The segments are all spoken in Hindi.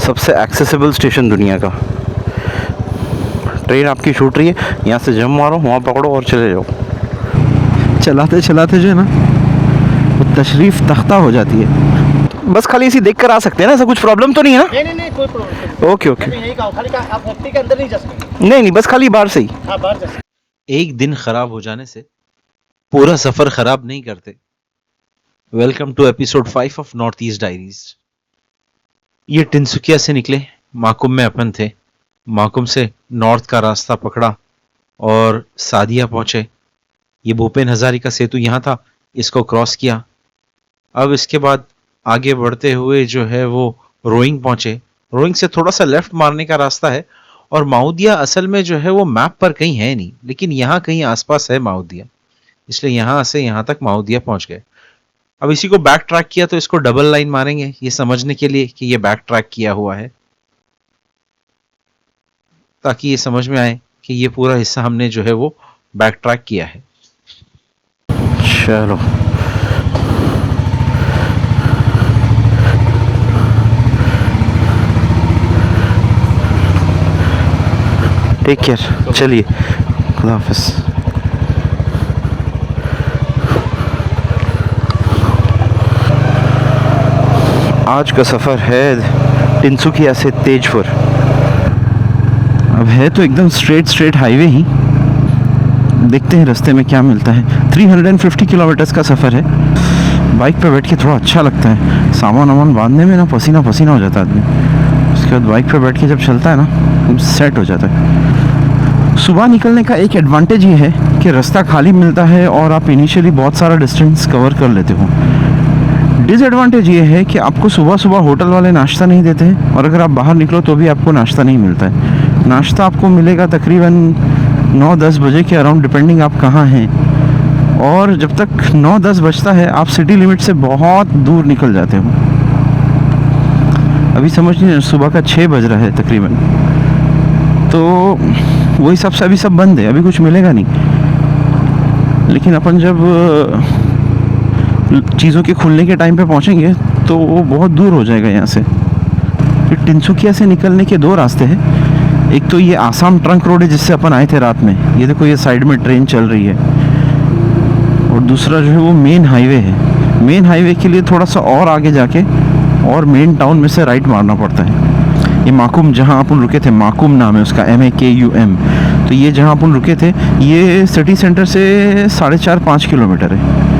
सबसे एक्सेसिबल स्टेशन दुनिया का। ट्रेन आपकी छूट रही है, यहाँ से जम मारो, वहाँ पकड़ो और चले जाओ। चलाते चलाते जो है ना वो तशरीफ़ तख्ता हो जाती है। बस खाली इसी देख कर आ सकते हैं ना, ऐसा कुछ प्रॉब्लम तो नहीं है ना? नहीं कोई प्रॉब्लम। ओके ओके, यही कहो खाली का आप हफ्ते के अंदर नहीं जा सकते। नहीं बस खाली बाहर से ही। हाँ बाहर जा सकते। एक दिन खराब हो जाने से पूरा सफर खराब नहीं करते। Welcome to episode 5 of North East diaries. ये टिनसुकिया से निकले, माकुम में अपन थे। माकुम से नॉर्थ का रास्ता पकड़ा और सादिया पहुंचे। ये भूपेन हजारिका सेतु यहाँ था, इसको क्रॉस किया। अब इसके बाद आगे बढ़ते हुए जो है वो रोइंग पहुंचे। रोइंग से थोड़ा सा लेफ्ट मारने का रास्ता है और माउदिया असल में जो है वो मैप पर कहीं है नहीं, लेकिन यहाँ कहीं आसपास है माउदिया, इसलिए यहाँ से यहाँ तक माउदिया पहुंच गए। अब इसी को बैक ट्रैक किया तो इसको डबल लाइन मारेंगे ये समझने के लिए कि ये बैक ट्रैक किया हुआ है, ताकि ये समझ में आए कि ये पूरा हिस्सा हमने जो है वो बैक ट्रैक किया है। चलो टेक केयर, चलिए खुदा हाफिज़। आज का सफ़र है टिनसुकिया से तेजपुर। अब है तो एकदम स्ट्रेट हाईवे ही, देखते हैं रास्ते में क्या मिलता है। 350 किलोमीटर्स का सफ़र है। बाइक पे बैठ के थोड़ा अच्छा लगता है, सामान वामान बांधने में ना पसीना पसीना हो जाता है आदमी। उसके बाद बाइक पे बैठ के जब चलता है ना सेट हो जाता है। सुबह निकलने का एक एडवांटेज ये है कि रास्ता खाली मिलता है और आप इनिशियली बहुत सारा डिस्टेंस कवर कर लेते हो। डिसएडवांटेज ये है कि आपको सुबह सुबह होटल वाले नाश्ता नहीं देते हैं, और अगर आप बाहर निकलो तो भी आपको नाश्ता नहीं मिलता है। नाश्ता आपको मिलेगा तकरीबन 9-10 बजे के अराउंड, डिपेंडिंग आप कहाँ हैं। और जब तक 9-10 बजता है आप सिटी लिमिट से बहुत दूर निकल जाते हो। अभी समझ लीजिए सुबह का 6 बज रहा है तकरीबन, तो वही हिसाब से अभी सब बंद है, अभी कुछ मिलेगा नहीं। लेकिन अपन जब चीज़ों के खुलने के टाइम पे पहुंचेंगे तो वो बहुत दूर हो जाएगा यहाँ से। फिर टिनसुकिया से निकलने के 2 रास्ते हैं। एक तो ये आसाम ट्रंक रोड है जिससे अपन आए थे रात में, ये देखो ये साइड में ट्रेन चल रही है। और दूसरा जो है वो मेन हाईवे है। मेन हाईवे के लिए थोड़ा सा और आगे जाके और मेन टाउन में से राइट मारना पड़ता है। ये माकुम जहाँ अपन रुके थे, माकुम नाम है उसका, MAKUM। तो ये जहाँ अपन रुके थे ये सिटी सेंटर से 4.5-5 किलोमीटर है।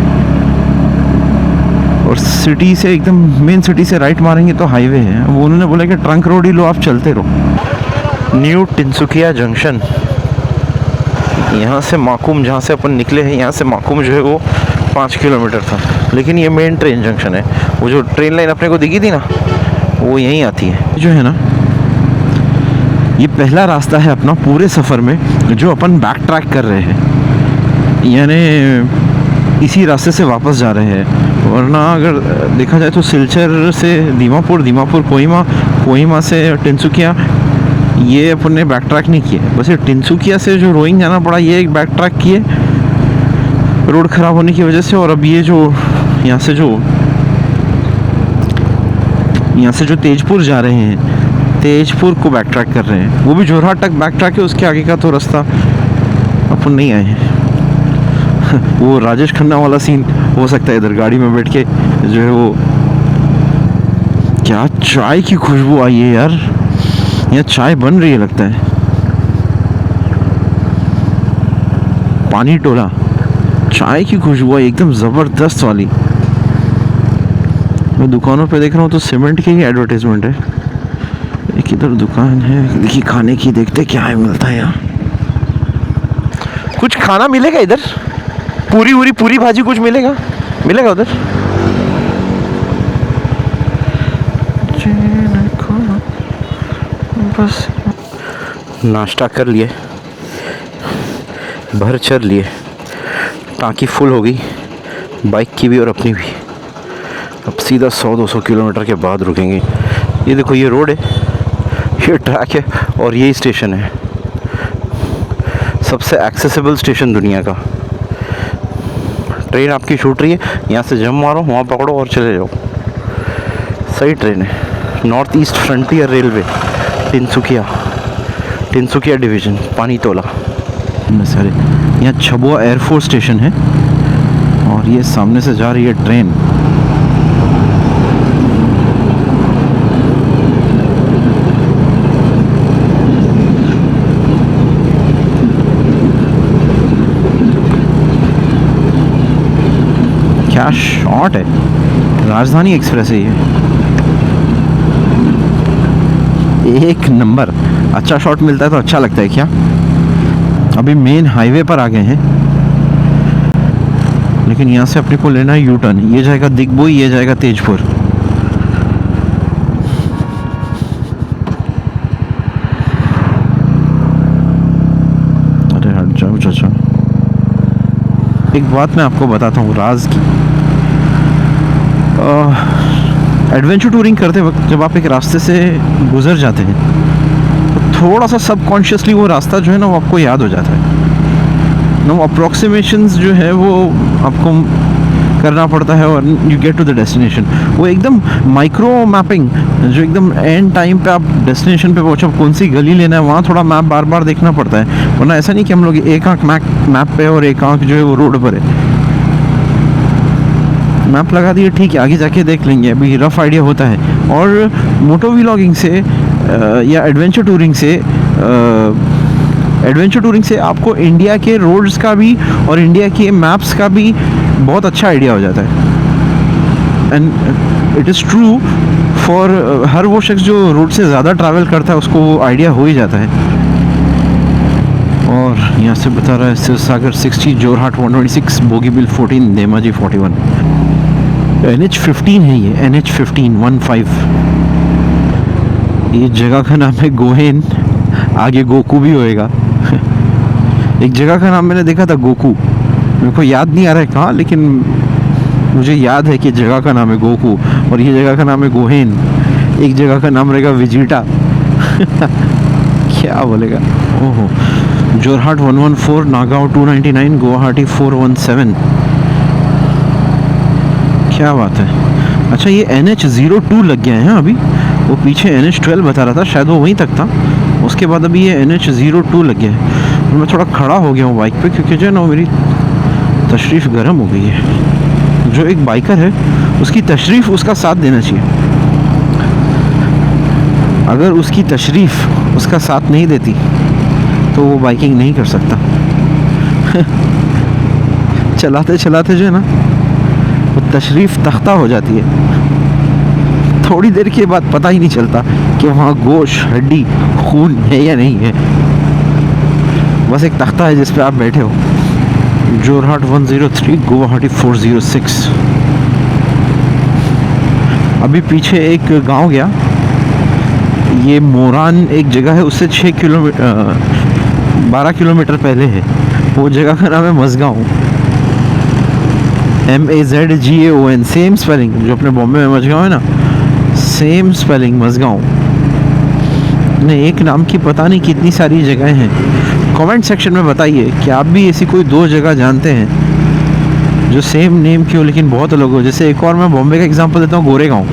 और सिटी से एकदम मेन सिटी से राइट मारेंगे तो हाईवे है। वो उन्होंने बोला कि ट्रंक रोड ही लो, आप चलते रहो। न्यू टिनसुकिया जंक्शन, यहाँ से माकुम जहाँ से अपन निकले हैं, यहाँ से माकुम जो है वो 5 किलोमीटर था, लेकिन ये मेन ट्रेन जंक्शन है। वो जो ट्रेन लाइन अपने को दिखी थी ना वो यहीं आती है। जो है ना ये पहला रास्ता है अपना पूरे सफ़र में जो अपन बैक ट्रैक कर रहे हैं, यानी इसी रास्ते से वापस जा रहे हैं। वरना अगर देखा जाए तो सिलचर से दीमापुर, दीमापुर कोहिमा से टिनसुकिया, ये अपन ने बैक ट्रैक नहीं किया। बस ये टिनसुकिया से जो रोइंग जाना पड़ा ये एक बैक ट्रैक किए रोड ख़राब होने की वजह से। और अब ये जो यहाँ से जो तेजपुर जा रहे हैं, तेजपुर को बैक ट्रैक कर रहे हैं। वो भी जोरहाट तक बैक ट्रैक है, उसके आगे का तो रास्ता अपन नहीं आए हैं। वो राजेश खन्ना वाला सीन हो सकता है इधर गाड़ी में बैठ के जो है वो। क्या चाय की खुशबू आई है यार, यहाँ चाय बन रही है लगता है। पानी टोला चाय की खुशबू आई एकदम ज़बरदस्त वाली। मैं दुकानों पे देख रहा हूँ तो सीमेंट की ही एडवर्टाइजमेंट है। एक इधर दुकान है, देखिए खाने की, देखते क्या है मिलता है यहाँ। कुछ खाना मिलेगा इधर? पूरी भाजी कुछ मिलेगा उधर? बस नाश्ता कर लिए, भर चर लिए, टांकी फुल हो गई बाइक की भी और अपनी भी। अब सीधा 100-200 किलोमीटर के बाद रुकेंगे। ये देखो ये रोड है, ये ट्रैक है और यही स्टेशन है। सबसे एक्सेसिबल स्टेशन दुनिया का। ट्रेन आपकी छूट रही है, यहाँ से जम मारो, वहाँ पकड़ो और चले जाओ। सही ट्रेन है, North East Frontier Railway, Tinsukia division, Panitola. सारे यहाँ छबुआ एयरफोर्स स्टेशन है और ये सामने से जा रही है ट्रेन। क्या शॉट है, राजधानी एक्सप्रेस है ये, एक नंबर। अच्छा शॉट मिलता है तो अच्छा लगता है क्या। अभी मेन हाईवे पर आ गए हैं, लेकिन यहाँ से अपने को लेना है यू टर्न। ये जाएगा दिग्बोई, ये जाएगा तेजपुर। अरे हट जाओ चाचा। एक बात मैं आपको बताता हूँ राज की। एडवेंचर टूरिंग करते वक्त जब आप एक रास्ते से गुजर जाते हैं तो थोड़ा सा सबकॉन्शियसली वो रास्ता जो है ना वो आपको याद हो जाता है। नो अप्रोक्सीमेशंस जो है वो आपको करना पड़ता है और you get to the destination. वो एकदम माइक्रो मैपिंग जो एकदम एंड टाइम पे आप डेस्टिनेशन पे पहुँचो, कौन सी गली लेना है वहाँ थोड़ा मैप बार बार देखना पड़ता है। वरना ऐसा नहीं कि हम लोग एक आंख मैप पे और एक आंख जो है वो रोड पर है। मैप लगा दिए ठीक है, आगे जाके देख लेंगे, अभी रफ आइडिया होता है। और मोटो व्लॉगिंग से या एडवेंचर टूरिंग से आपको इंडिया के रोड्स का भी और इंडिया के मैप्स का भी बहुत अच्छा आइडिया हो जाता है। And it is true for her वो शख्स जो रोड से ज़्यादा ट्रैवल करता है उसको वो आइडिया हो ही जाता है। और यहाँ से बता रहा है सिरसागर 60, जोरहाट 126, बोगीबिल 14, धेमाजी 41। NH15 है ये, NH15 ये जगह का नाम है गोहेन, आगे गोकू भी होएगा। एक जगह का नाम मैंने देखा था गोकू, मेरे को याद नहीं आ रहा है कहाँ, लेकिन मुझे याद है कि जगह का नाम है गोकू और ये जगह का नाम है गोहेन। एक जगह का नाम रहेगा विजिटा। क्या बोलेगा। ओहो, जोरहाट 114, नागांव 299, गुवाहाटी 417। क्या बात है। अच्छा ये NH02 लग गया है अभी, वो पीछे NH12 बता रहा था, शायद वो वहीं तक था। उसके बाद अभी ये NH02 लग गया है। तो मैं थोड़ा खड़ा हो गया हूँ बाइक पे, क्योंकि जो है ना मेरी तशरीफ़ गर्म हो गई है। जो एक बाइकर है उसकी तशरीफ़ उसका साथ देना चाहिए। अगर उसकी तशरीफ़ उसका साथ नहीं देती तो वो बाइकिंग नहीं कर सकता। चलाते चलाते जो है ना वो तशरीफ़ तख्ता हो जाती है। थोड़ी देर के बाद पता ही नहीं चलता कि वहाँ गोश्त, हड्डी, खून है या नहीं है, बस एक तख्ता है जिस पे आप बैठे हो। जोरहाट 103, गुवाहाटी 406। अभी पीछे एक गांव गया, ये मोरान एक जगह है, उससे 12 किलोमीटर पहले है। वो जगह का नाम है मजगांव, MAZGAON, सेम स्पेलिंग जो अपने बॉम्बे में मजगांव है ना, सेम स्पेलिंग मजगांव। ने एक नाम की पता नहीं कितनी सारी जगहें हैं। कमेंट सेक्शन में बताइए कि आप भी ऐसी कोई 2 जगह जानते हैं जो सेम नेम की हो लेकिन बहुत अलग हो। जैसे एक और मैं बॉम्बे का एग्जांपल देता हूँ, गोरेगांव।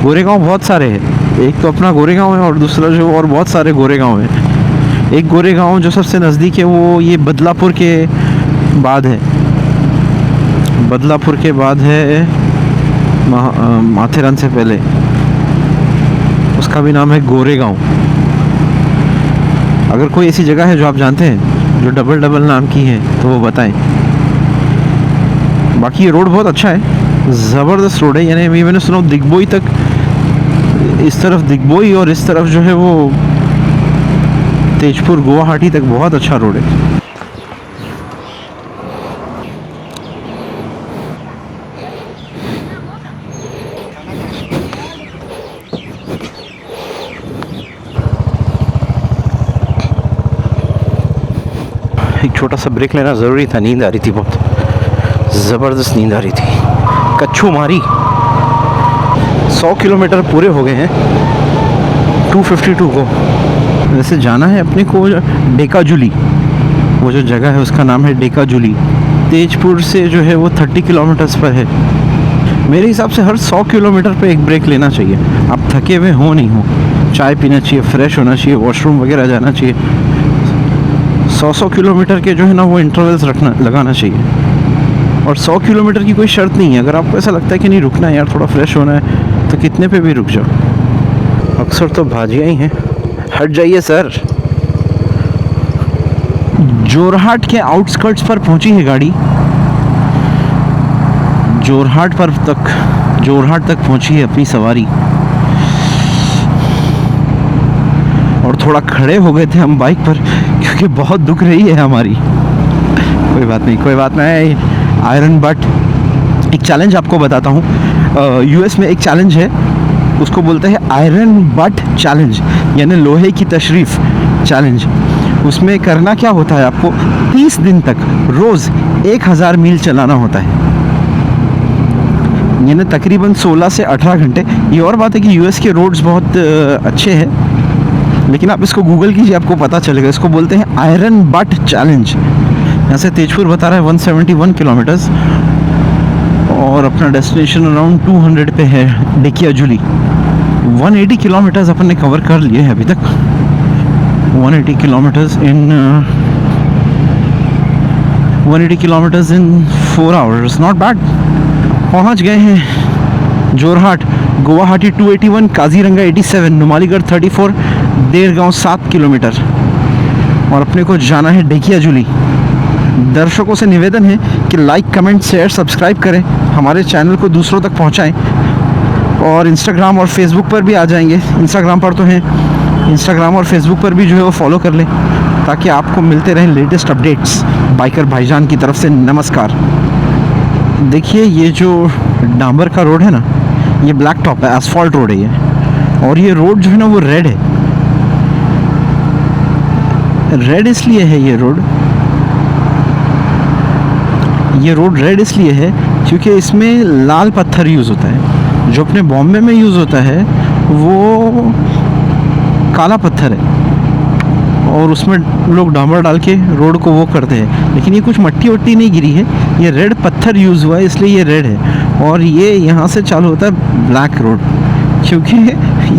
गोरेगांव बहुत सारे हैं, एक तो अपना गोरेगांव है और दूसरा जो और बहुत सारे गोरेगांव हैं। एक गोरेगांव जो सबसे नज़दीक है वो ये बदलापुर के बाद है, बदलापुर के बाद है माथेरान से पहले, उसका भी नाम है गोरेगांव। अगर कोई ऐसी जगह है जो आप जानते हैं जो डबल नाम की है तो वो बताएं। बाकी ये रोड बहुत अच्छा है, ज़बरदस्त रोड है। यानी मैंने सुना दिग्बोई तक, इस तरफ दिग्बोई और इस तरफ जो है वो तेजपुर गुवाहाटी तक बहुत अच्छा रोड है। एक छोटा सा ब्रेक लेना ज़रूरी था, नींद आ रही थी, बहुत ज़बरदस्त नींद आ रही थी। कच्छू मारी 100 किलोमीटर पूरे हो गए हैं 252 को। वैसे जाना है अपने को डेकाजुली, वो जो जगह है उसका नाम है डेकाजुली। तेजपुर से जो है वो 30 किलोमीटर्स पर है। मेरे हिसाब से हर 100 किलोमीटर पे एक ब्रेक लेना चाहिए। आप थके हुए हो नहीं हो, चाय पीना चाहिए, फ्रेश होना चाहिए, वॉशरूम वगैरह जाना चाहिए। 100 किलोमीटर के जो है ना वो इंटरवल्स लगाना चाहिए। और 100 किलोमीटर की कोई शर्त नहीं है। अगर आपको ऐसा लगता है कि नहीं रुकना है यार, थोड़ा फ्रेश होना है, तो कितने पे भी रुक जाओ। अक्सर तो भाजियाँ ही हैं। हट जाइए सर। जोरहाट के आउटस्कर्ट्स पर पहुंची है गाड़ी। जोरहाट तक पहुंची है अपनी सवारी। और थोड़ा खड़े हो गए थे हम बाइक पर क्योंकि बहुत दुख रही है हमारी। कोई बात नहीं। आयरन बट एक चैलेंज आपको बताता हूँ। यूएस में एक चैलेंज है, उसको बोलते हैं आयरन बट चैलेंज, यानी लोहे की तशरीफ चैलेंज। उसमें करना क्या होता है, आपको 30 दिन तक रोज़ 1000 मील चलाना होता है, यानी तकरीबन 16 से 18 घंटे। ये और बात है कि यूएस के रोड्स बहुत अच्छे हैं, लेकिन आप इसको गूगल कीजिए, आपको पता चलेगा। इसको बोलते हैं आयरन बट चैलेंज। यहाँ से तेजपुर बता रहा है 171 किलोमीटर्स और अपना डेस्टिनेशन अराउंड 200 पे है, डेकियाजुली। 180 किलोमीटर्स अपन ने कवर कर लिए हैं अभी तक। 180 kilometres in 4 hours, not bad. पहुँच गए हैं जोरहाट। गुवाहाटी 281, काजीरंगा 87, नुमालीगढ़ 34, देरगांव 7 किलोमीटर और अपने को जाना है डेकियाजुली। दर्शकों से निवेदन है कि लाइक, कमेंट, शेयर, सब्सक्राइब करें, हमारे चैनल को दूसरों तक पहुंचाएं और इंस्टाग्राम और फेसबुक पर भी आ जाएंगे। इंस्टाग्राम पर तो हैं, इंस्टाग्राम और फेसबुक पर भी जो है वो फॉलो कर लें ताकि आपको मिलते रहें लेटेस्ट अपडेट्स। बाइकर भाईजान की तरफ से नमस्कार। देखिए ये जो डांबर का रोड है ना, ये ब्लैक टॉप है, एसफॉल्ट रोड है ये। और ये रोड जो है ना वो रेड है। रेड इसलिए है ये रोड रेड इसलिए है क्योंकि इसमें लाल पत्थर यूज़ होता है। जो अपने बॉम्बे में यूज़ होता है वो काला पत्थर है और उसमें लोग डामर डाल के रोड को वो करते हैं, लेकिन ये कुछ मट्टी वट्टी नहीं गिरी है, ये रेड पत्थर यूज़ हुआ है इसलिए ये रेड है। और ये यहाँ से चालू होता है ब्लैक रोड, क्योंकि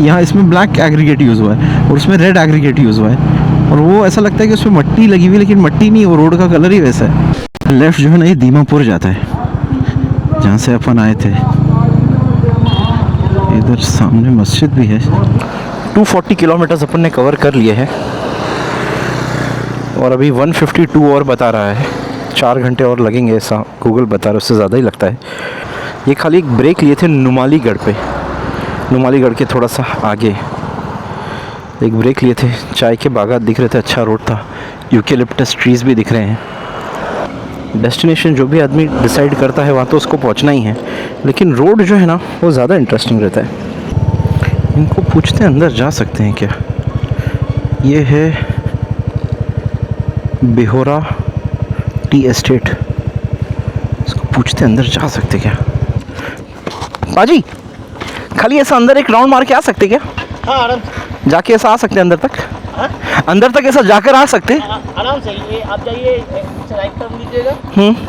यहाँ इसमें ब्लैक एग्रीगेट यूज़ हुआ है और उसमें रेड एग्रीगेट यूज़ हुआ है। और वो ऐसा लगता है कि उसमें मट्टी लगी हुई, लेकिन मट्टी नहीं, वो रोड का कलर ही वैसा है। लेफ़्ट जो है ना ये दीमापुर जाता है, जहाँ से अपन आए थे। इधर सामने मस्जिद भी है। 240 किलोमीटर्स अपन ने कवर कर लिए हैं और अभी 152 और बता रहा है। 4 घंटे और लगेंगे ऐसा गूगल बता रहा है, उससे ज़्यादा ही लगता है। ये खाली एक ब्रेक लिए थे नुमालीगढ़ पे, नुमालीगढ़ के थोड़ा सा आगे एक ब्रेक लिए थे। चाय के बागात दिख रहे थे, अच्छा रोड था, यूकेलिप्टस ट्रीज़ भी दिख रहे हैं। डेस्टिनेशन जो भी आदमी डिसाइड करता है वहाँ तो उसको पहुँचना ही है, लेकिन रोड जो है ना वो ज़्यादा इंटरेस्टिंग रहता है। इनको पूछते हैं अंदर जा सकते हैं क्या। ये है बेहोरा टी एस्टेट, इसको पूछते हैं अंदर जा सकते क्या। बाजी खाली ऐसा अंदर एक राउंड मार के आ सकते क्या? हाँ आराम से जाके ऐसा आ सकते अंदर तक? हाँ? अंदर तक ऐसा जाकर आ सकते? आराम से ये आप जाइए, राइट टर्न लीजिएगा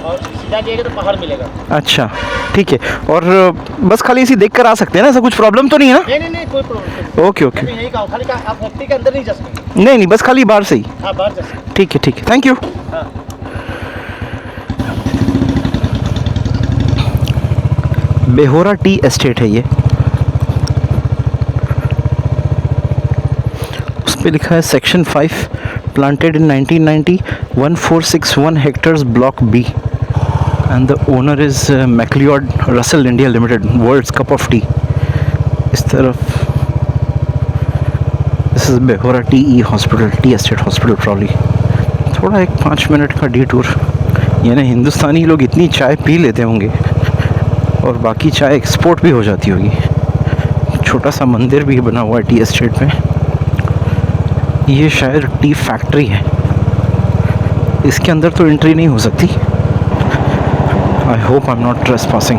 और सीधा जाइएगा तो पहाड़ मिलेगा। अच्छा ठीक है। और बस खाली इसी देख कर आ सकते हैं ना, ऐसा कुछ प्रॉब्लम तो नहीं है ना? नहीं कोई प्रॉब्लम ओके ओके। यही कहा, खाली आप फैक्ट्री के अंदर नहीं जा सकते। नहीं बस खाली बाहर से ही। हाँ बाहर जा सकते। ठीक है थैंक यू। हाँ बेहोरा टी एस्टेट है ये, उस पे लिखा है section 5 planted in 1990, 1461 hectares block B and the owner is McLeod Russel India Limited, world's cup of tea. इस तरफ this is Behora tea hospital, tea estate hospital probably. थोड़ा एक 5 मिनट का डिटूर, यानी हिंदुस्तानी लोग इतनी चाय पी लेते होंगे और बाकी चाय एक्सपोर्ट भी हो जाती होगी। छोटा सा मंदिर भी बना हुआ है टी एस्टेट में। ये शायद टी फैक्ट्री है, इसके अंदर तो एंट्री नहीं हो सकती। I hope I am not trespassing.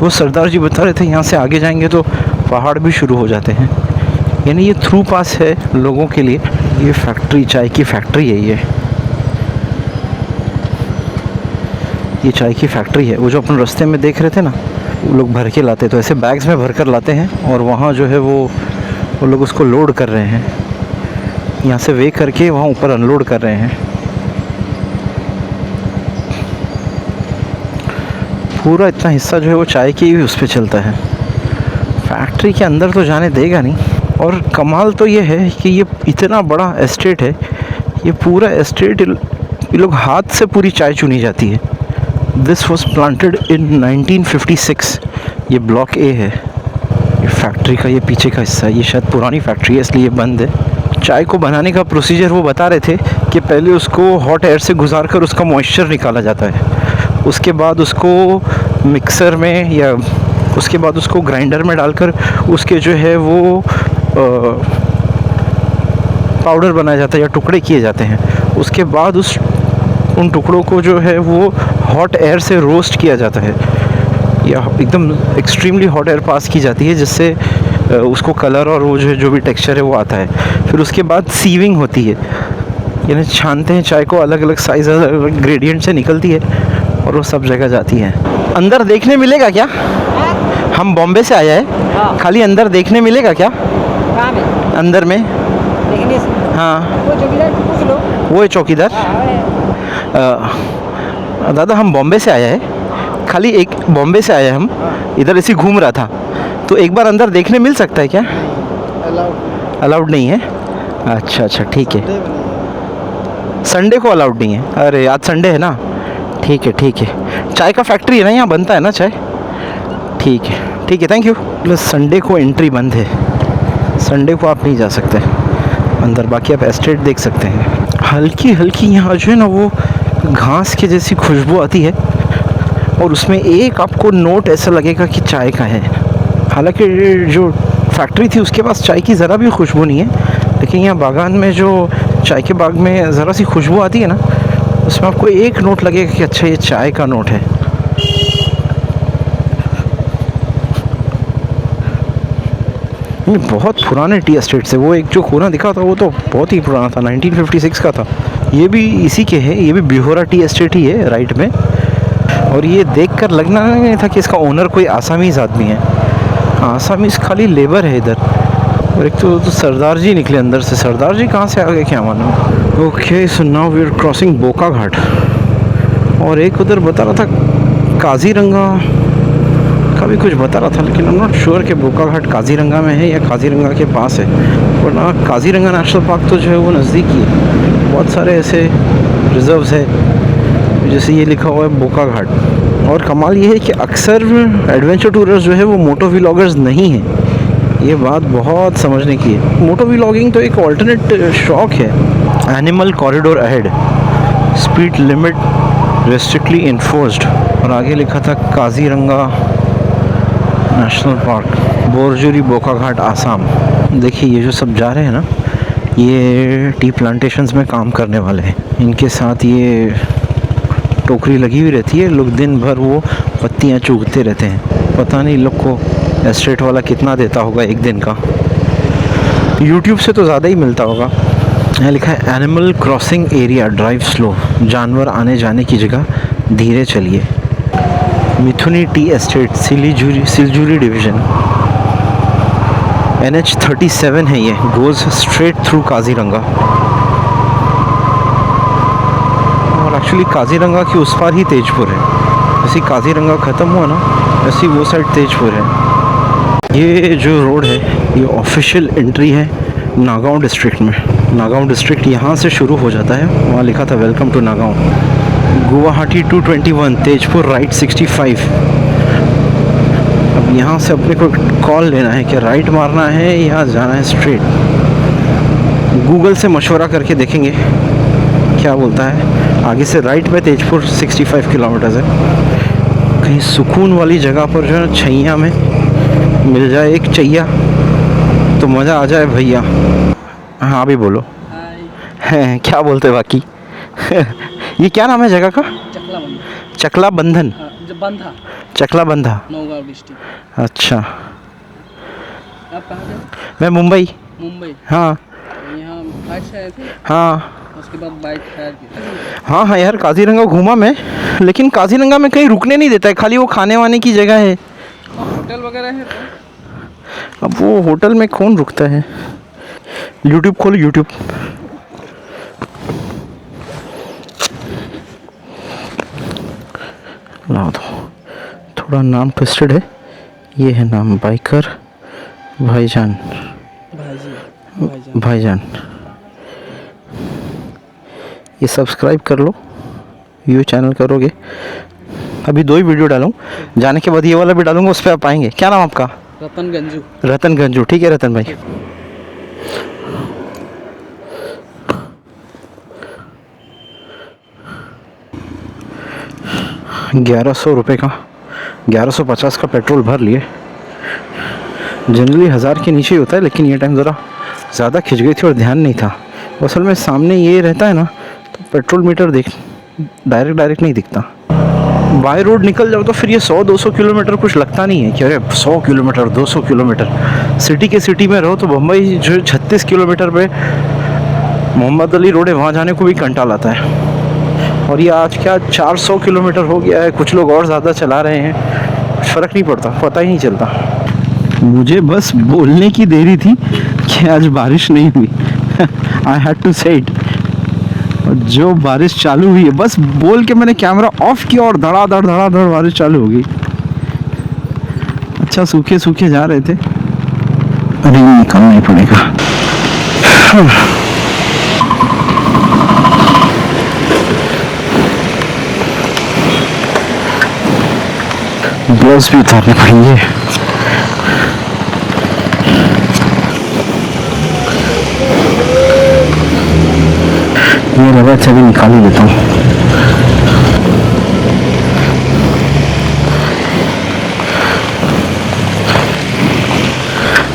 वो सरदार जी बता रहे थे यहाँ से आगे जाएंगे तो पहाड़ भी शुरू हो जाते हैं, यानी ये थ्रू पास है लोगों के लिए। ये फैक्ट्री, चाय की फैक्ट्री है ये। ये चाय की फैक्ट्री है। वो जो अपन रास्ते में देख रहे थे ना, वो लोग भर के लाते, तो ऐसे बैग्स में भर कर लाते हैं और वहाँ जो है वो लोग उसको लोड कर रहे हैं, यहाँ से वे करके वहाँ ऊपर अनलोड कर रहे हैं। पूरा इतना हिस्सा जो है वो चाय की ही उस पर चलता है। फैक्ट्री के अंदर तो जाने देगा नहीं। और कमाल तो ये है कि ये इतना बड़ा एस्टेट है, ये पूरा एस्टेट ये लोग हाथ से पूरी चाय चुनी जाती है। This was planted in 1956। ये ब्लॉक ए है। ये फैक्ट्री का ये पीछे का हिस्सा है, ये शायद पुरानी फैक्ट्री है इसलिए बंद है। चाय को बनाने का प्रोसीजर वो बता रहे थे कि पहले उसको हॉट एयर से गुजार कर उसका मॉइस्चर निकाला जाता है, उसके बाद उसको मिक्सर में या उसके बाद उसको ग्राइंडर में डालकर उसके जो है वो पाउडर बनाया जाता है या टुकड़े किए जाते हैं। उसके बाद उन टुकड़ों को जो है वो हॉट एयर से रोस्ट किया जाता है या एकदम एक्सट्रीमली हॉट एयर पास की जाती है, जिससे उसको कलर और वो जो भी टेक्सचर है वो आता है। फिर उसके बाद सीविंग होती है, यानी छानते हैं चाय को, अलग अलग साइज़ अलग अलग ग्रेडियंट से निकलती है और वो सब जगह जाती है। अंदर देखने मिलेगा क्या? हम बॉम्बे से आया है। हाँ। खाली अंदर देखने मिलेगा क्या? कहाँ में? अंदर में? देखने से हाँ, वो चौकीदार को पूछ लो। वो है चौकीदार। हाँ, दादा हम बॉम्बे से आया है, खाली एक बॉम्बे से आया है, हम इधर ऐसे घूम रहा था, तो एक बार अंदर देखने मिल सकता है क्या? अलाउड नहीं है। अच्छा अच्छा ठीक है, संडे को अलाउड नहीं है। अरे आज संडे है ना, ठीक है ठीक है। चाय का फैक्ट्री है ना, यहाँ बनता है ना चाय? ठीक है थैंक यू। प्लस संडे को एंट्री बंद है, संडे को आप नहीं जा सकते अंदर, बाकी आप एस्टेट देख सकते हैं। हल्की हल्की यहाँ जो है ना वो घास के जैसी खुशबू आती है और उसमें एक आपको नोट ऐसा लगेगा कि चाय का है। हालांकि जो फैक्ट्री थी उसके पास चाय की ज़रा भी खुशबू नहीं है, लेकिन यहाँ बागान में जो चाय के बाग में ज़रा सी खुशबू आती है ना, उसमें आपको एक नोट लगेगा कि अच्छा ये चाय का नोट है। ये बहुत पुराने टी एस्टेट से, वो एक जो कोना दिखा था वो तो बहुत ही पुराना था, 1956 का था। ये भी इसी के है, ये भी बिहोरा टी एस्टेट ही है राइट में। और ये देखकर लगना नहीं था कि इसका ओनर कोई आसामीज़ आदमी है। आसामीज़ खाली लेबर है इधर। और एक तो सरदार जी निकले अंदर से, सरदार जी कहाँ से आ गए क्या मालूम। Okay so now we are crossing Boka Ghat. और एक उधर बता रहा था काजीरंगा का भी कुछ बता रहा था, लेकिन आई एम नॉट श्योर कि बोका घाट काजीरंगा में है या काजीरंगा के पास है। वरना काजीरंगा नेशनल पार्क तो जो है वो नज़दीक ही है। बहुत सारे ऐसे रिजर्व्स है, जैसे ये लिखा हुआ है बोका घाट। और कमाल ये है कि अक्सर एडवेंचर टूरर्स जो है वो मोटो व्लॉगर्स नहीं हैं। ये बात बहुत समझने की है। मोटो व्लॉगिंग तो एक ऑल्टरनेट शौक है। Animal corridor ahead, speed limit restrictly enforced. और आगे लिखा था काजीरंगा नेशनल पार्क, बोरजुरी बोका घाट आसाम। देखिए ये जो सब जा रहे हैं ना, ये टी प्लांटेशंस में काम करने वाले हैं। इनके साथ ये टोकरी लगी हुई रहती है, लोग दिन भर वो पत्तियाँ चूगते रहते हैं। पता नहीं लोग को एस्टेट वाला कितना देता होगा एक दिन का। यूट्यूब से तो ज़्यादा ही मिलता होगा। यहाँ लिखा है animal crossing area, drive slow, जानवर आने जाने की जगह धीरे चलिए। मिथुनी टी एस्टेट, सिलजुरी डिवीज़न। NH37 है ये, गोज़ स्ट्रेट थ्रू काजीरंगा। और एक्चुअली काजीरंगा की उस पार ही तेजपुर है। जैसे काजीरंगा ख़त्म हुआ ना, ऐसी वो साइड तेजपुर है। ये जो रोड है ये ऑफिशियल एंट्री है नागांव डिस्ट्रिक्ट में। नागांव डिस्ट्रिक्ट यहाँ से शुरू हो जाता है, वहाँ लिखा था welcome to Nagaon. Guwahati 221, Tezpur right 65। अब यहाँ से अपने को कॉल लेना है कि राइट मारना है या जाना है स्ट्रेट। गूगल से मशवरा करके देखेंगे क्या बोलता है। आगे से राइट में तेजपुर 65 किलोमीटर्स है। कहीं सुकून वाली जगह पर जो है छैया में मिल जाए एक चैया तो मज़ा आ जाए भैया। हाँ भी बोलो। हैं क्या बोलते बाकी। ये क्या नाम है जगह का? चकला बंधन। बंधा, चकला बंधा, नौगांव डिस्ट्रिक्ट। अच्छा, आप कहाँ से? मैं मुंबई। मुंबई। हाँ यहाँ फ्लाइट से आए थे? हाँ, बस उसके बाद बाइक फायर किया। हाँ हाँ यार, काजीरंगा घूमा मैं, लेकिन काजीरंगा में कहीं रुकने नहीं देता है, खाली वो खाने वाने की जगह है। होटल वगैरह है तो अब वो होटल में कौन रुकता है। यूट्यूब खोलो, यूट्यूब। लाओ दो, थोड़ा नाम ट्विस्टेड है। ये है नाम, बाइकर भाईजान। भाईजान, ये सब्सक्राइब कर लो, ये चैनल करोगे। अभी 2 ही वीडियो डालूँ, जाने के बाद ये वाला भी डालूंगा, उस पर आप आएंगे। क्या नाम आपका? रतन गंजू। रतन गंजू, ठीक है रतन भाई। ₹1100 का, 1150 का पेट्रोल भर लिए। जनरली 1000 के नीचे ही होता है, लेकिन ये टाइम ज़रा ज़्यादा खिंच गई थी और ध्यान नहीं था। असल में सामने ये रहता है ना, तो पेट्रोल मीटर देख डायरेक्ट नहीं दिखता। बाय रोड निकल जाओ तो फिर ये 100-200 किलोमीटर कुछ लगता नहीं है कि अरे 100 किलोमीटर 200 किलोमीटर। सिटी में रहो तो बम्बई जो 36 किलोमीटर पे मोहम्मद अली रोड है, वहाँ जाने को भी कंटाल आता है। और ये आज क्या 400 किलोमीटर हो गया है। कुछ लोग और ज़्यादा चला रहे हैं, कुछ फ़र्क नहीं पड़ता, पता ही नहीं चलता। मुझे बस बोलने की देरी थी कि आज बारिश नहीं हुई। आई हैड टू से इट। और जो बारिश चालू हुई है, बस बोल के मैंने कैमरा ऑफ किया और धड़ाधड़ बारिश चालू हो गई। अच्छा, सूखे सूखे जा रहे थे। अरे निकलना ही पड़ेगा। ग्लव्स भी उतारने पड़ेंगे। ये लगा, चलिए निकाल ही लेता हूँ।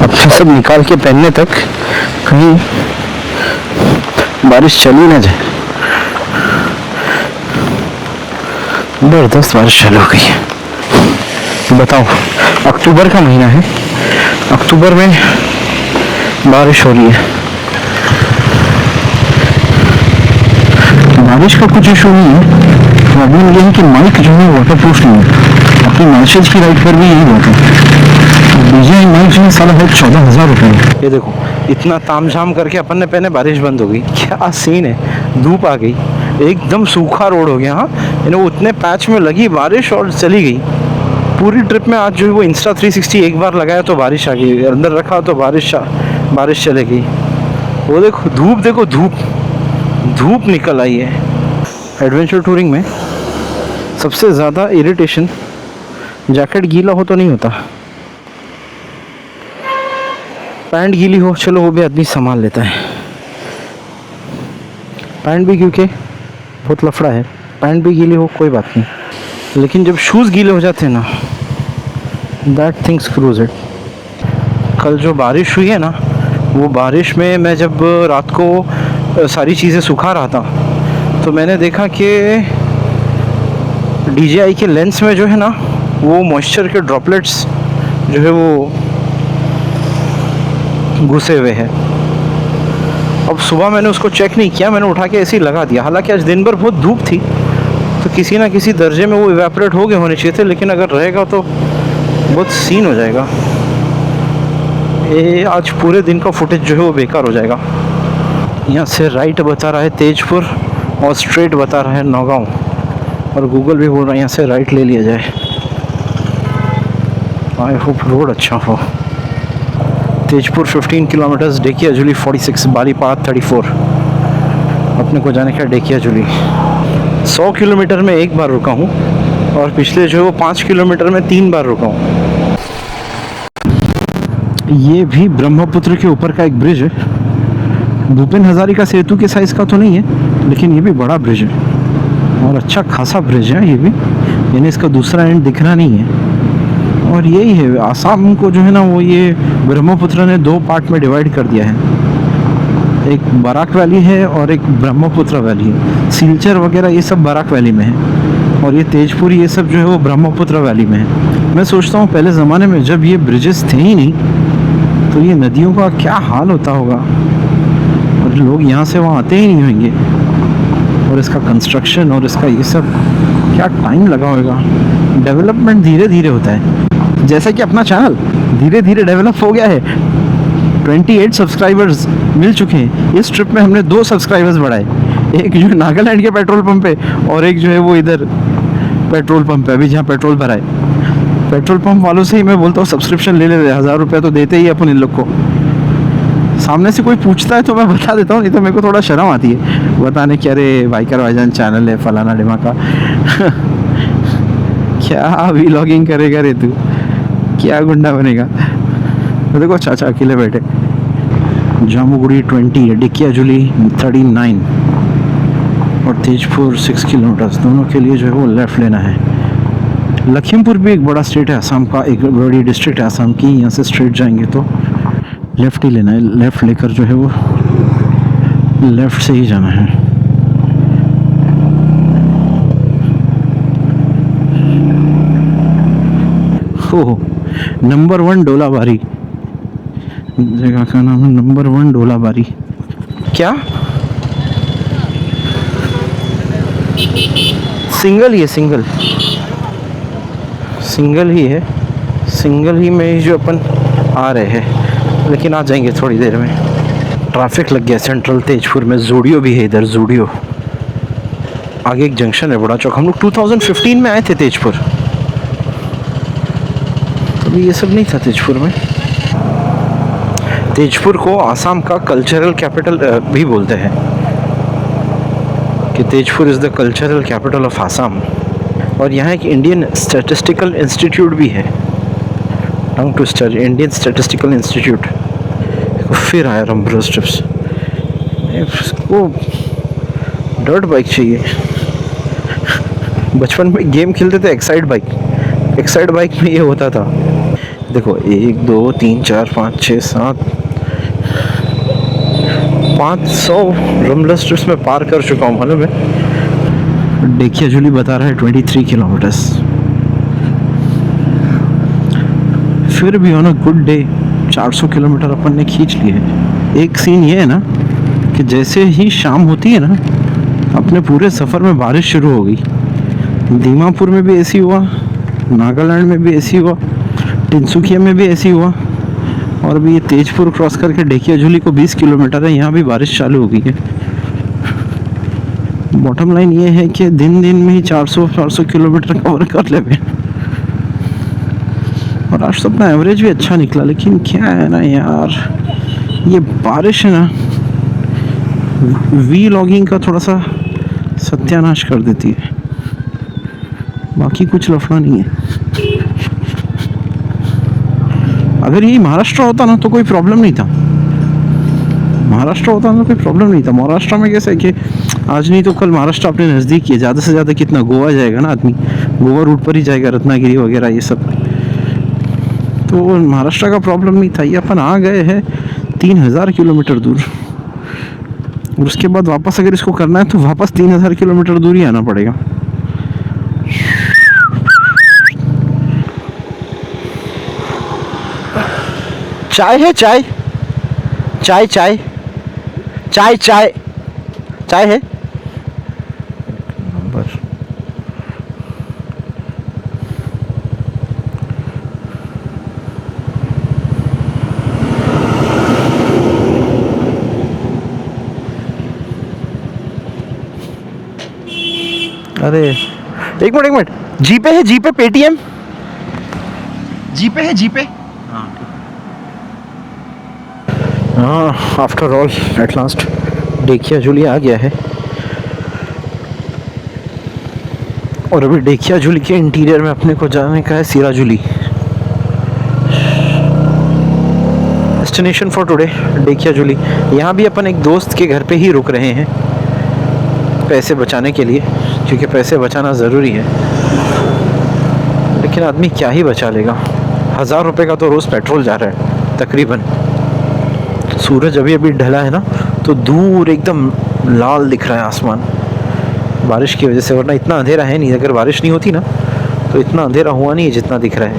अब सब निकाल के पहनने तक कहीं बारिश चली ना जाए। जबरदस्त बारिश चालू हो गई है। बताओ, अक्टूबर का महीना है, अक्टूबर में बारिश हो रही है। बारिश का कुछ इशू नहीं है, प्रॉब्लम ये है कि माइक जो है वाटर प्रूफ नहीं है। अपनी मैसेज की राइड पर भी यही बात है। DJI माइक जो है साला है 14,000 रुपये। ये देखो, इतना तामझाम करके अपन ने पहने, बारिश बंद हो गई। क्या सीन है, धूप आ गई, एकदम सूखा रोड हो गया। हाँ, उतने पैच में लगी बारिश और चली गई। पूरी ट्रिप में आज जो है वो इंस्टा 360 एक बार लगाया तो बारिश आ गई, अंदर रखा तो बारिश चले गई। वो देखो धूप, देखो धूप निकल आई है। एडवेंचर टूरिंग में सबसे ज़्यादा इरिटेशन, जैकेट गीला हो तो नहीं होता, पैंट गीली हो चलो वो भी आदमी संभाल लेता है। पैंट भी, क्योंकि बहुत लफड़ा है, पैंट भी गीली हो कोई बात नहीं, लेकिन जब शूज़ गीले हो जाते हैं ना, दैट थिंग्स क्रूज इट। कल जो बारिश हुई है ना, वो बारिश में मैं जब रात को सारी चीज़ें सुखा रहा था तो मैंने देखा कि DJI के लेंस में जो है ना, वो मॉइस्चर के ड्रॉपलेट्स जो है वो घुसे हुए हैं। अब सुबह मैंने उसको चेक नहीं किया, मैंने उठा के ऐसे ही लगा दिया। हालांकि आज दिन भर बहुत धूप थी तो किसी ना किसी दर्जे में वो इवेपोरेट हो गए होने चाहिए थे, लेकिन अगर रहेगा तो बहुत सीन हो जाएगा। ये आज पूरे दिन का फुटेज जो है वो बेकार हो जाएगा। यहाँ से राइट बता रहा है तेजपुर और स्ट्रेट बता रहा है नौगांव, और गूगल भी बोल रहा है यहाँ से राइट ले लिया जाए। आई होप रोड अच्छा हो। तेजपुर 15 किलोमीटर्स, डेकिया जुली 46, बालीपात 34। अपने को जाने का डेकिया जुली 100 किलोमीटर में एक बार रुका हूँ, और पिछले जो है वो 5 किलोमीटर में 3 बार रुका हूँ। ये भी ब्रह्मपुत्र के ऊपर का एक ब्रिज है। भूपेन हजारिका सेतु के साइज़ का तो नहीं है, लेकिन ये भी बड़ा ब्रिज है और अच्छा खासा ब्रिज है ये भी, यानी इसका दूसरा एंड दिखना नहीं है। और यही है, आसाम को जो है ना वो ये ब्रह्मपुत्र ने 2 पार्ट में डिवाइड कर दिया है, एक बराक वैली है और एक ब्रह्मपुत्र वैली है। सिलचर वगैरह ये सब बराक वैली में है, और ये तेजपुर ये सब जो है वो ब्रह्मपुत्र वैली में है। मैं सोचता हूँ पहले ज़माने में जब ये ब्रिजेस थे ही नहीं तो ये नदियों का क्या हाल होता होगा, और लोग यहाँ से वहाँ आते ही नहीं होंगे। और इसका कंस्ट्रक्शन और इसका ये सब क्या टाइम लगा होगा। डेवलपमेंट धीरे धीरे होता है, जैसा कि अपना चैनल धीरे धीरे डेवलप हो गया है। 28 सब्सक्राइबर्स मिल चुके हैं। इस ट्रिप में हमने 2 सब्सक्राइबर्स बढ़ाए, एक जो है नागालैंड के पेट्रोल पंप पे और एक जो है वो इधर पेट्रोल पंप पे अभी जहाँ पेट्रोल भरा है। पेट्रोल पंप वालों से ही मैं बोलता हूँ सब्सक्रिप्शन ले लेते, 1000 रुपये तो देते ही अपन इन लोग को। सामने से कोई पूछता है तो मैं बता देता हूँ, नहीं तो मेरे को थोड़ा शर्म आती है बताने कि अरे बाइकर भाईजान चैनल है फलाना डिमाका। क्या व्लॉगिंग करेगा रे तू, क्या गुंडा बनेगा। तो देखो चाचा अकेले बैठे। जामुगुड़ी 20, डिकियाजुली 39 और तेजपुर 6 किलोमीटर, दोनों के लिए जो है वो लेफ़्ट लेना है। लखीमपुर भी एक बड़ा स्टेट है असम का, एक बड़ी डिस्ट्रिक्ट है असम की। यहाँ से स्ट्रेट जाएंगे तो लेफ़्ट ही लेना है, लेफ़्ट लेकर जो है वो लेफ़्ट से ही जाना है। हो नंबर 1 डोलाबारी, जगह का नाम है नंबर 1 डोलाबारी। क्या सिंगल ही है, सिंगल ही है, सिंगल ही में जो अपन आ रहे हैं, लेकिन आ जाएंगे थोड़ी देर में। ट्रैफिक लग गया सेंट्रल तेजपुर में, जूडियो भी है इधर, जूडियो आगे एक जंक्शन है बड़ा चौक। हम लोग 2015 में आए थे तेजपुर, तभी ये सब नहीं था तेजपुर में। तेजपुर को आसाम का कल्चरल कैपिटल भी बोलते हैं कि Tezpur is the cultural capital of Assam. और यहाँ एक इंडियन स्टैटिस्टिकल इंस्टीट्यूट भी है, tongue twister, Indian statistical institute. फिर आया रंबरो स्ट्रिप्स, इसको डर्ट बाइक चाहिए। बचपन में गेम खेलते थे एक्साइड बाइक में ये होता था। देखो 1 2 3 4 5 6 7 500 रंबलो स्ट्रिप्स में पार कर चुका हूँ मालूम है। डेकियाजुली बता रहा है 23 किलोमीटर्स। फिर भी on a good day 400 kilometre अपन ने खींच लिए। एक सीन ये है ना कि जैसे ही शाम होती है ना, अपने पूरे सफ़र में बारिश शुरू हो गई। दीमापुर में भी ऐसी हुआ, नागालैंड में भी ऐसी हुआ, टिनसुकिया में भी ऐसी हुआ, और अभी ये तेजपुर क्रॉस करके डेकियाजुली को 20 किलोमीटर है, यहाँ भी बारिश चालू हो गई है। बॉटम लाइन ये है कि दिन में ही 400 किलोमीटर कवर कर ले। और आज तो अपना एवरेज भी अच्छा निकला, लेकिन क्या है ना यार, ये बारिश है ना व्लॉगिंग का थोड़ा सा सत्यानाश कर देती है, बाकी कुछ लफड़ा नहीं है। अगर यही महाराष्ट्र होता ना तो कोई प्रॉब्लम नहीं था, महाराष्ट्र में कैसे है कि आज नहीं तो कल महाराष्ट्र अपने नज़दीक ही है, ज़्यादा से ज़्यादा कितना गोवा जाएगा ना आदमी, गोवा रूट पर ही जाएगा, रत्नागिरी वगैरह ये सब। तो महाराष्ट्र का प्रॉब्लम नहीं था। ये अपन आ गए हैं 3000 किलोमीटर दूर, और उसके बाद वापस अगर इसको करना है तो वापस 3000 किलोमीटर दूर ही आना पड़ेगा। चाय है, चाय है। नंबर अरे एक मिनट, जीपे है, जीपे पेटीएम जीपे। हाँ, आफ्टर ऑल एट लास्ट डेकियाजुली आ गया है, और अभी डेकियाजुली के इंटीरियर में अपने को जाने का है Sirajuli. Destination for today Dekiajuli. यहाँ भी अपन एक दोस्त के घर पे ही रुक रहे हैं पैसे बचाने के लिए, क्योंकि पैसे बचाना ज़रूरी है। लेकिन आदमी क्या ही बचा लेगा, 1000 रुपये का तो रोज़ पेट्रोल जा रहा है तकरीबन। सूरज अभी ढला है ना, तो दूर एकदम लाल दिख रहा है आसमान बारिश की वजह से, वरना इतना अंधेरा है नहीं। अगर बारिश नहीं होती ना तो इतना अंधेरा हुआ नहीं है जितना दिख रहा है।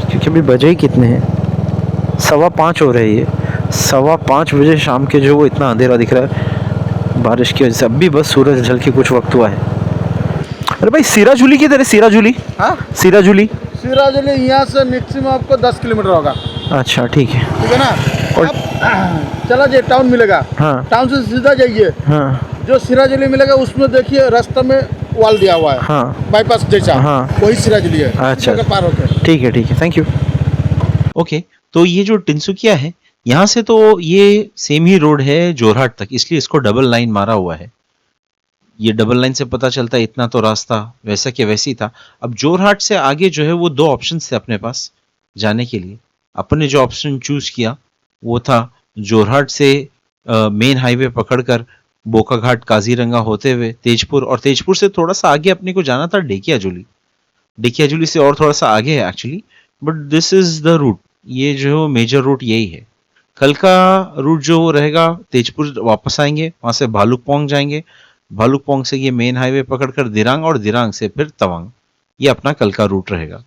क्योंकि अभी बजे ही कितने हैं, 5:15 हो रहे हैं ये, 5:15 बजे शाम के जो वो इतना अंधेरा दिख रहा है बारिश की वजह से। अब भी बस सूरज ढल के कुछ वक्त हुआ है। अरे भाई सिराजुली किधर है? सिराजुली, हाँ, सिराजुली। सिराजुली यहाँ से मैक्सिमम आपको 10 किलोमीटर होगा, अच्छा ठीक है। ठीक है ना। और- अब चला जाइए, टाउन मिलेगा, हाँ टाउन से सीधा जाइए, हाँ जो सिराजुली मिलेगा उसमें देखिए रास्ते में वॉल दिया हुआ है, हाँ बाईपास जैसा, हाँ। वही सिराजुली है। अच्छा। उसके पार होके ठीक है, थैंक यू। ओके, तो ये जो टिनसुकिया है यहाँ से तो ये सेम ही रोड है जोरहाट तक, इसलिए इसको डबल लाइन मारा हुआ है। ये डबल लाइन से पता चलता है इतना तो रास्ता वैसा के वैसी था। अब जोरहाट से आगे जो है वो 2 ऑप्शन थे अपने पास जाने के लिए। अपन ने जो ऑप्शन चूज किया वो था जोरहाट से मेन हाईवे पकड़कर बोकाघाट काजीरंगा होते हुए तेजपुर, और तेजपुर से थोड़ा सा आगे अपने को जाना था डेकियाजुली। डेकियाजुली से और थोड़ा सा आगे है actually, but this is the route. ये जो मेजर रूट यही है। कल का रूट जो रहेगा तेजपुर वापस आएंगे, वहां से भालुकपोंग जाएंगे, भालुकपोंग से ये मेन हाईवे पकड़कर दिरांग, और दिरांग से फिर तवांग। ये अपना कल का रूट रहेगा।